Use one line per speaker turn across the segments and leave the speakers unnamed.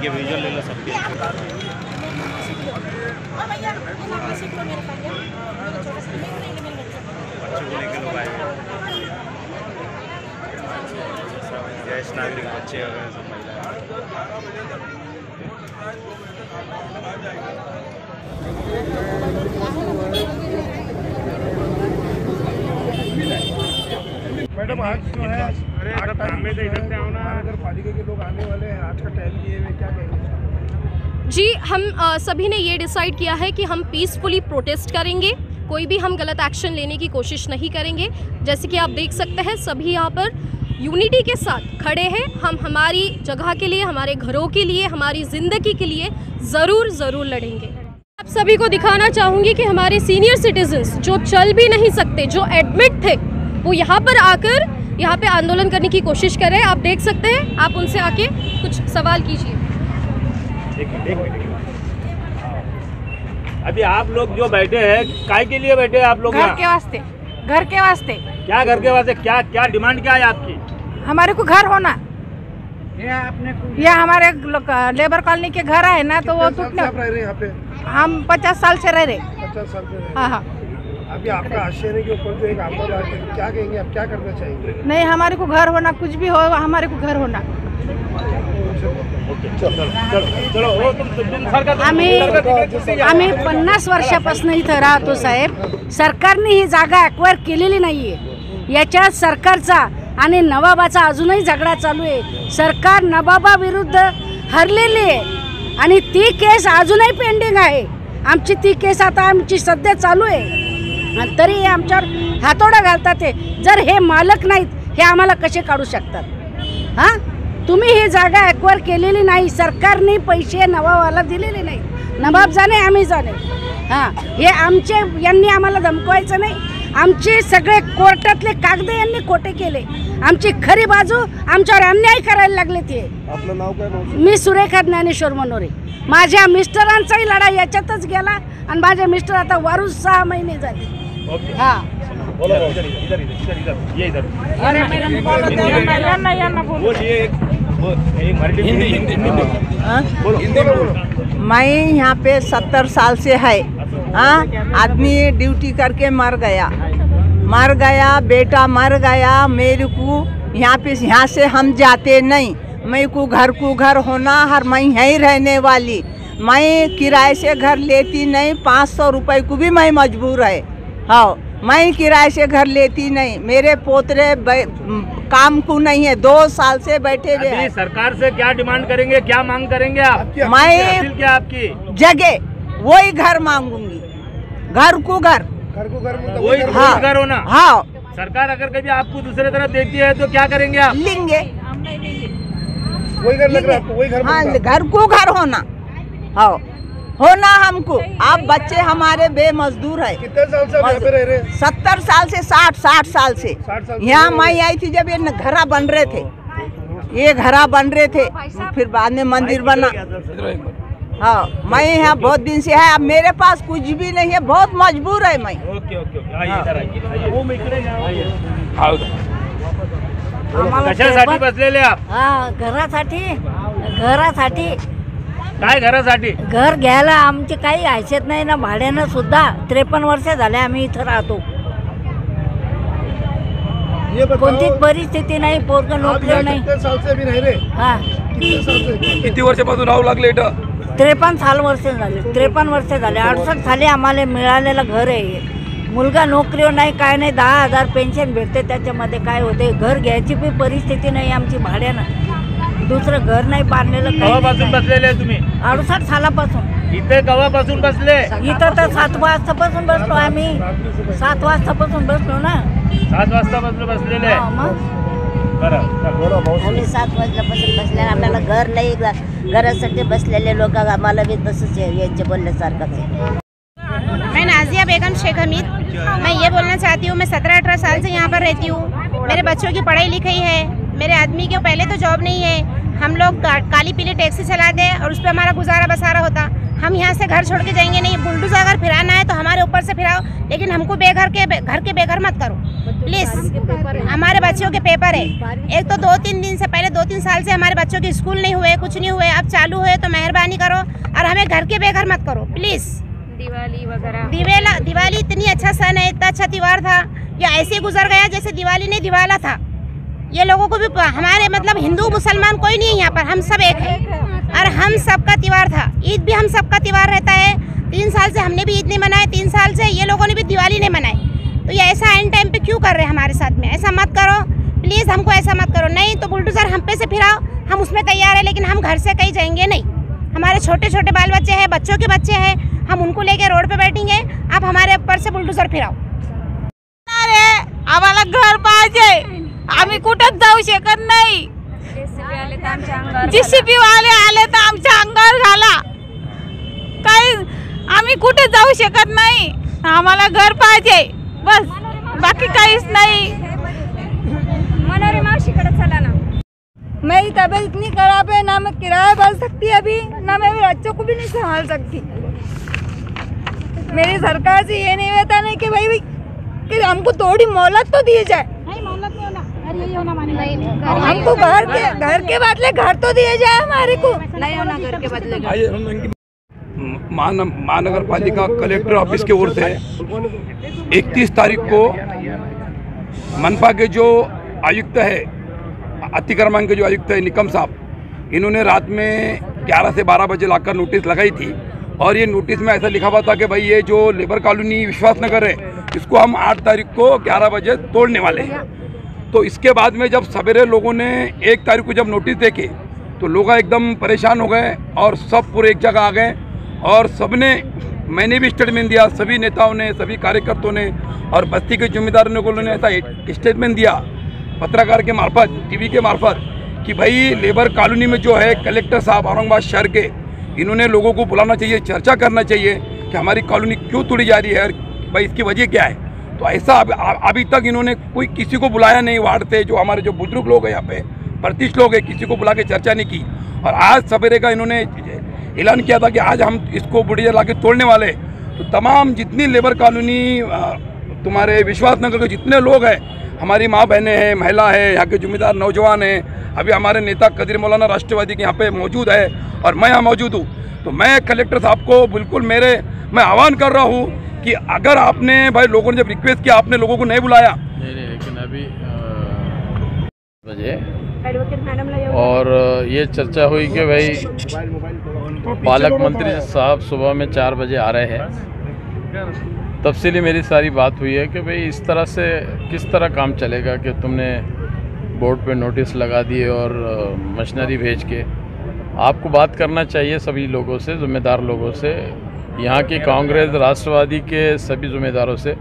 ये विजुअल ले लो सबके। बच्चों को लेकर लोग आए हैं, ज्येष्ठ नागरिक, बच्चे वगैरह सब
मैडम आज जो है नगर पालिका के लोग आने वाले हैं, आज का टाइम दिए हुए, क्या कहेंगे?
जी, हम सभी ने ये डिसाइड किया है कि हम पीसफुली प्रोटेस्ट करेंगे, कोई भी हम गलत एक्शन लेने की कोशिश नहीं करेंगे। जैसे कि आप देख सकते हैं सभी यहाँ पर यूनिटी के साथ खड़े हैं। हम हमारी जगह के लिए, हमारे घरों के लिए, हमारी ज़िंदगी के लिए ज़रूर लड़ेंगे। आप सभी को दिखाना चाहूँगी कि हमारे सीनियर सिटीजन्स जो चल भी नहीं सकते, जो एडमिट थे, वो यहाँ पर आकर यहाँ पे आंदोलन करने की कोशिश कर रहे हैं। आप देख सकते हैं, आप उनसे आके कुछ सवाल कीजिए।
एक मिनट। अभी आप लोग जो बैठे हैं, काय के लिए बैठे हैं आप लोग?
घर के वास्ते। घर के वास्ते
क्या? घर के वास्ते क्या डिमांड क्या है आपकी?
हमारे को घर होना। ये हमारे लेबर कॉलोनी के घर है ना, तो वो टूटने।
आप रह रहे हैं यहाँ पे?
हम 50 साल से रह रहे।
50 साल से रह रहे।
हाँ।
अभी आपका आश्चर्य के ऊपर जो एक आंदोलन है, क्या कहेंगे आप, क्या करना चाहेंगे?
नहीं, हमारे को घर होना, कुछ भी हो हमारे को घर होना।
आम्ही 50 वर्षापासून इथं राहतो साहेब. सरकारने ही जागा ॲक्वायर केलेली नाहीये. याच्यात सरकारचा आणि नवाबाचा अजूनही झगडा चालू आहे. सरकार नवाबाविरुद्ध हरलेली आहे आणि ती केस अजूनही पेंडिंग आहे. आमची ती केस आता आमची सध्या चालू आहे आणि तरी आमच्यावर हातोडा घालतात. जर हे मालक नाहीत, हे आम्हाला कसे काढू शकतात? हां, तुम्ही ही जागा ॲक्वायर केलेली नाही. सरकारने पैसे नवाबाला दिलेले नाही. नवाब जाणे, आम्ही जाणे. हां, हे आमचे यांनी आम्हाला धमकवायचं नाही. आमचे सगळे कोर्टातले कागद यांनी खोटे केले. आमची खरी बाजू आमच्यावर अन्याय करायला लागले. ते
आपलं नाव काय?
मी सुरेखा ज्ञानेश्वर मनोरे. माझ्या मिस्टरांचाही लढा याच्यातच गेला आणि माझे मिस्टर आता वारून 6 महिने झाले. हां,
मैं यहाँ पे 70 साल से है. आदमी ड्यूटी करके मर गया, बेटा मर गया. मेरे को यहाँ से हम जाते नहीं. मैं को घर होना, हर मैं यहीं रहने वाली. मैं किराए से घर लेती नहीं. 500 रुपए को भी मैं मजबूर है. हाँ, मैं किराए से घर लेती नहीं. मेरे पोतरे काम को नहीं है. 2 साल से बैठे हुए हैं.
सरकार से क्या डिमांड करेंगे, क्या मांग करेंगे आप?
मैं
क्या आपकी
जगह वही घर मांगूंगी. घर को घर
वही घर होना.
हाँ,
सरकार अगर कभी आपको दूसरे तरफ देती है तो क्या करेंगे आप?
लेंगे.
वही घर लग रहा है आपको? वही घर?
हाँ, घर को घर होना. हाँ, होना हमको. आप बच्चे हमारे बेमजदूर है.
कितने साल से यहाँ पे रह रहे हैं?
70 साल से 60 साल से.
60 साल
यहाँ मैं आई थी जब ये घरा बन रहे थे. फिर बाद में मंदिर बना. हाँ, मैं यहाँ बहुत दिन से है. अब मेरे पास कुछ भी नहीं है. बहुत मजबूर है मैं.
कशासाठी बसलेले आप?
हां, घरासाठी.
काय घरासाठी?
घर घ्यायला आमची काही हैसियत नाही ना. भाड्यानं सुद्धा 53 वर्ष झाले आम्ही इथं राहतो. कोणतीच परिस्थिती नाही. पोरग नोकरी नाही.
कितने साल से भी रह रहे?
हां,
कितने साल से?
किती वर्षापासून राहू लागले इथं?
53 वर्ष झाले. 63 वर्ष झाले. 68 साली आम्हाला मिळालेलं घर आहे. मुलगा नोकरीवर नाही, काय नाही. 10,000 पेन्शन भेटते. त्याच्यामध्ये काय होते, घर घ्यायची पण परिस्थिती नाही आमची. भाड्यानं दुसरं घर नाही बांधलेलं.
केव्हापासून बसलेले आहे तुम्ही
68 सालापासून
इथे? केव्हापासून बसले
इथं? तर 7 वाजतापासून बसलो आम्ही. 7 वाजतापासून बसलो ना.
7 वाजतापासून बसलेले आहे.
आम्ही 7 वाजल्यापासून बसले. आम्हाला घर नाही. घरासाठी बसलेले लोक आम्हाला भी तसंच यांचे बोलण्यासारखंच आहे.
मैं नाजिया बेगम शेख हमीद. मैं ये बोलना चाहती हूँ, मैं 17-18 साल से यहाँ पर रहती हूँ. मेरे बच्चों की पढ़ाई लिखाई है. मेरे आदमी के पहले तो जॉब नहीं है. हम लोग काली पीली टैक्सी चलाते हैं और उस पर हमारा गुजारा बसारा होता. हम यहाँ से घर छोड़ के जाएंगे नहीं। बुलडोजर अगर फिराना है तो हमारे ऊपर से फिराओ, लेकिन हमको घर के बेघर मत करो प्लीज़। हमारे बच्चों के पेपर है, एक तो 2-3 दिन से पहले 2-3 साल से हमारे बच्चों के स्कूल नहीं हुए, कुछ नहीं हुए, अब चालू हुए तो मेहरबानी करो और हमें घर के बेघर मत करो प्लीज़।
दिवाली वगैरह,
दिवाली इतनी अच्छा सन है, इतना अच्छा त्यौहार था, या ऐसे गुजर गया जैसे दिवाली नहीं दिवाला था। ये लोगों को भी हमारे मतलब हिंदू मुसलमान कोई नहीं है यहाँ पर, हम सब एक है और हम सबका त्यौहार था। ईद भी हम सबका त्यौहार रहता है। 3 साल से हमने भी ईद नहीं मनाए, 3 साल से ये लोगों ने भी दिवाली नहीं मनाई। तो ये ऐसा एंड टाइम पे क्यों कर रहे हैं हमारे साथ में? ऐसा मत करो प्लीज़, हमको ऐसा मत करो। नहीं तो बुलडोजर हम पे से फिराओ, हम उसमें तैयार है, लेकिन हम घर से कहीं जाएंगे नहीं। हमारे छोटे छोटे बाल बच्चे हैं, बच्चों के बच्चे हैं, हम उनको लेके रोड पे बैठेंगे। आप हमारे ऊपर से बुलडोजर फिराओ।
अरे आम्हाला घर पाहिजे, आम्ही कुठंच जाऊ शकत नाही। JCB वाले आले तर आमच्या अंगावर घाला, काही आम्ही कुठे जाऊ शकत नाही। आम्हाला घर पाहिजे बस, बाकी काहीच नहीं।
मनोरे मावशीकडे चला ना।
मेरी तबीयत इतनी खराब है, ना मैं किराया भर सकती अभी, ना मैं मेरे बच्चों को भी नहीं संभाल सकती। मेरी सरकार से ये निवेदन है कि भाई कि हमको थोड़ी मोहलत तो दी जाए। हमको घर के बदले घर तो दिए जाए, हमारे को नहीं होना घर के बदले।
महानगर पालिका कलेक्टर ऑफिस की ओर से 31 तारीख को मनपा के जो आयुक्त है, अतिक्रमण के जो आयुक्त है निकम साहब, इन्होंने रात में 11 से 12 बजे लाकर नोटिस लगाई थी। और ये नोटिस में ऐसा लिखा हुआ था कि भाई ये जो लेबर कॉलोनी विश्वासनगर है, इसको हम 8 तारीख को 11 बजे तोड़ने वाले हैं। तो इसके बाद में जब सवेरे लोगों ने 1 तारीख को जब नोटिस देखे तो लोग एकदम परेशान हो गए और सब पूरे एक जगह आ गए और सबने, मैंने भी स्टेटमेंट दिया, सभी नेताओं ने, सभी कार्यकर्ताओं ने और बस्ती के जिम्मेदारों ने ऐसा स्टेटमेंट दिया पत्रकार के मार्फत, टीवी के मार्फत, कि भाई लेबर कॉलोनी में जो है कलेक्टर साहब औरंगाबाद शहर के, इन्होंने लोगों को बुलाना चाहिए, चर्चा करना चाहिए कि हमारी कॉलोनी क्यों तोड़ी जा रही है और भाई इसकी वजह क्या है। तो ऐसा अभी तक इन्होंने कोई किसी को बुलाया नहीं वार्ड से, जो हमारे जो बुजुर्ग लोग हैं यहाँ पे, प्रतिष्ठित लोग हैं, किसी को बुला के चर्चा नहीं की। और आज सवेरे का इन्होंने ऐलान किया था कि आज हम इसको बुढ़िया ला के तोड़ने वाले। तो तमाम जितनी लेबर कॉलोनी तुम्हारे विश्वासनगर के जितने लोग हैं, हमारी माँ बहनें हैं, महिला है, यहाँ के जिम्मेदार नौजवान हैं, अभी हमारे नेता कदीर मौलाना राष्ट्रवादी के यहाँ पे मौजूद है और मैं यहाँ मौजूद हूँ। तो मैं कलेक्टर साहब को बिल्कुल मैं आह्वान कर रहा हूँ कि अगर आपने भाई लोगों ने जब रिक्वेस्ट किया, आपने लोगों को नहीं बुलाया।
नहीं, लेकिन अभी बजे और ये चर्चा हुई कि भाई पालक मंत्री साहब सुबह में 4 बजे आ रहे हैं। तफसीली मेरी सारी बात हुई है कि भाई इस तरह से किस तरह काम चलेगा कि तुमने बोर्ड पे नोटिस लगा दिए और मशीनरी भेज के। आपको बात करना चाहिए सभी लोगों से, ज़िम्मेदार लोगों से, यहाँ की कांग्रेस राष्ट्रवादी के सभी ज़िम्मेदारों से,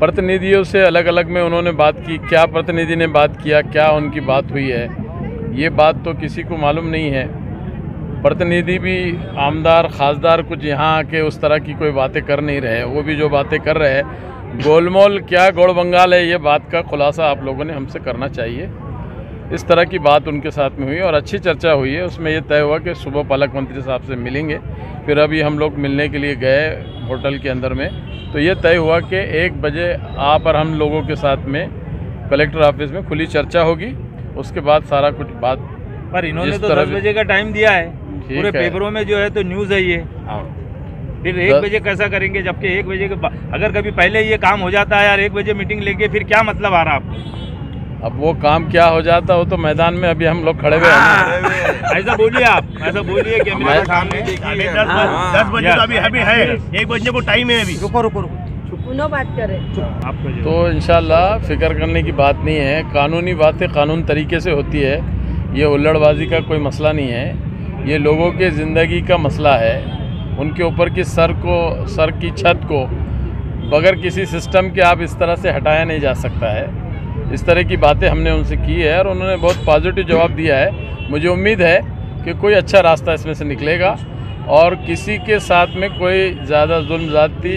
प्रतिनिधियों से अलग अलग में उन्होंने बात की। क्या प्रतिनिधि ने बात किया, क्या उनकी बात हुई है, ये बात तो किसी को मालूम नहीं है। प्रतिनिधि भी आमदार खासदार कुछ यहाँ आके उस तरह की कोई बातें कर नहीं रहे। वो भी जो बातें कर रहे हैं गोलमोल क्या गोड़ बंगाल है, ये बात का खुलासा आप लोगों ने हमसे करना चाहिए। इस तरह की बात उनके साथ में हुई और अच्छी चर्चा हुई है। उसमें ये तय हुआ कि सुबह पालक मंत्री साहब से मिलेंगे। फिर अभी हम लोग मिलने के लिए गए होटल के अंदर में, तो ये तय हुआ कि 1 बजे आप और हम लोगों के साथ में कलेक्टर ऑफिस में खुली चर्चा होगी। उसके बाद सारा कुछ बात,
पर इन्होंने तो 10 बजे का टाइम दिया है, पूरे पेपरों में जो है तो न्यूज़ है ये। फिर 1 बजे कैसा करेंगे, जबकि 1 बजे के अगर कभी पहले ये काम हो जाता है यार, 1 बजे मीटिंग लेके फिर क्या मतलब आ रहा आपको?
अब वो काम क्या हो जाता हो तो मैदान में अभी हम लोग खड़े हुए हैं।
ऐसा बोलिए आप, ऐसा बोलिए कि मेरे सामने
10 बजे तो अभी है, 1 बजे को टाइम है अभी। रुको
बात करें
तो इंशाल्लाह फिक्र करने की बात नहीं है। कानूनी बातें कानून तरीके से होती है, ये हुल्लड़बाजी का कोई मसला नहीं है। ये लोगों के ज़िंदगी का मसला है। उनके ऊपर की सर की छत को बगैर किसी सिस्टम के आप इस तरह से हटाया नहीं जा सकता है। इस तरह की बातें हमने उनसे की है और उन्होंने बहुत पॉजिटिव जवाब दिया है। मुझे उम्मीद है कि कोई अच्छा रास्ता इसमें से निकलेगा और किसी के साथ में कोई ज़्यादा जुल्म ज़्यादती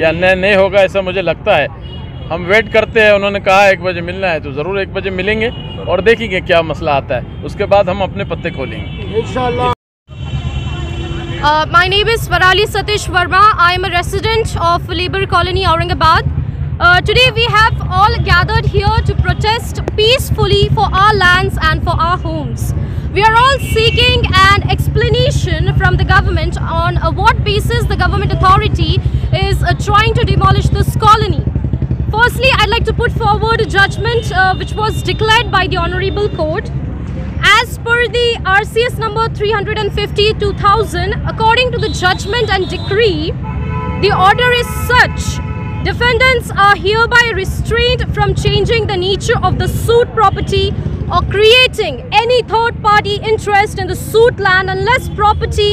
या अन्याय नहीं होगा, ऐसा मुझे लगता है। हम वेट करते हैं। उन्होंने कहा 1 बजे मिलना है तो ज़रूर 1 बजे मिलेंगे और देखेंगे क्या मसला आता है। उसके बाद हम अपने पत्ते खोलेंगे इंशाअल्लाह।
My name is Varali Satish Verma. I am a resident of Labour Colony, Aurangabad. Today we have all gathered here to protest peacefully for our lands and for our homes. We are all seeking an explanation from the government on what basis the government authority is trying to demolish this colony. Firstly, I'd like to put forward a judgment which was declared by the Honorable Court. As per the RCS number 350/2000, according to the judgment and decree, the order is such: defendants are hereby restrained from changing the nature of the suit property or creating any third-party interest in the suit land unless property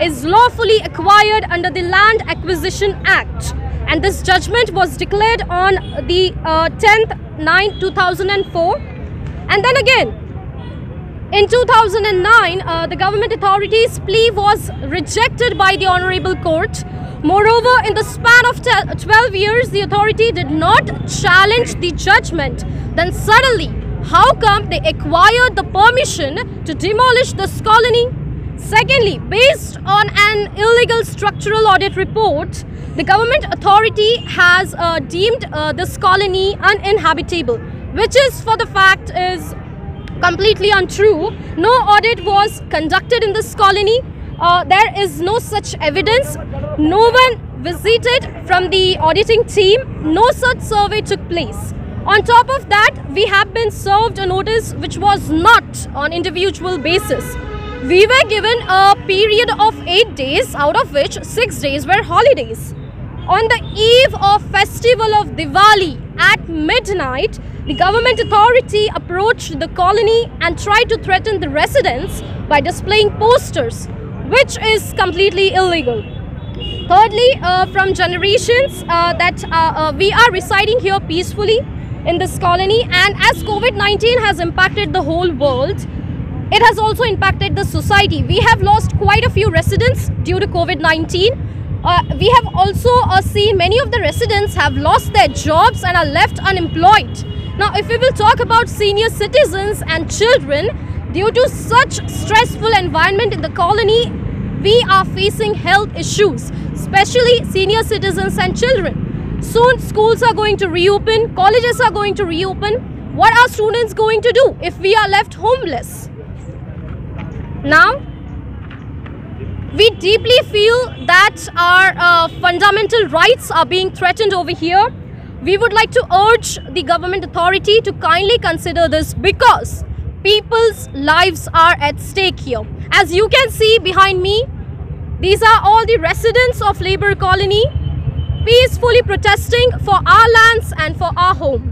is lawfully acquired under the Land Acquisition Act. And this judgment was declared on the 10/9/2004. And then again, in 2009, the government authorities' plea was rejected by the Honorable Court. Moreover, in the span of 12 years, the authority did not challenge the judgment. Then suddenly, how come they acquired the permission to demolish this colony? Secondly, based on an illegal structural audit report, the government authority has deemed this colony uninhabitable, which is for the fact is completely untrue. No audit was conducted in this colony. There is no such evidence. No one visited from the auditing team. No such survey took place. On top of that, we have been served a notice which was not on individual basis. We were given a period of 8 days, out of which 6 days were holidays. On the eve of festival of Diwali at midnight, the government authority approached the colony and tried to threaten the residents by displaying posters, which is completely illegal. Thirdly, from generations that we are residing here peacefully in this colony, and as COVID-19 has impacted the whole world, it has also impacted the society. We have lost quite a few residents due to COVID-19. We have also seen many of the residents have lost their jobs and are left unemployed. Now, if we will talk about senior citizens and children, due to such stressful environment in the colony, we are facing health issues, especially senior citizens and children. Soon schools are going to reopen, colleges are going to reopen. What are students going to do if we are left homeless? Now, we deeply feel that our fundamental rights are being threatened over here. We would like to urge the government authority to kindly consider this because people's lives are at stake here. As you can see behind me, these are all the residents of Labour Colony peacefully protesting for our lands and for our homes.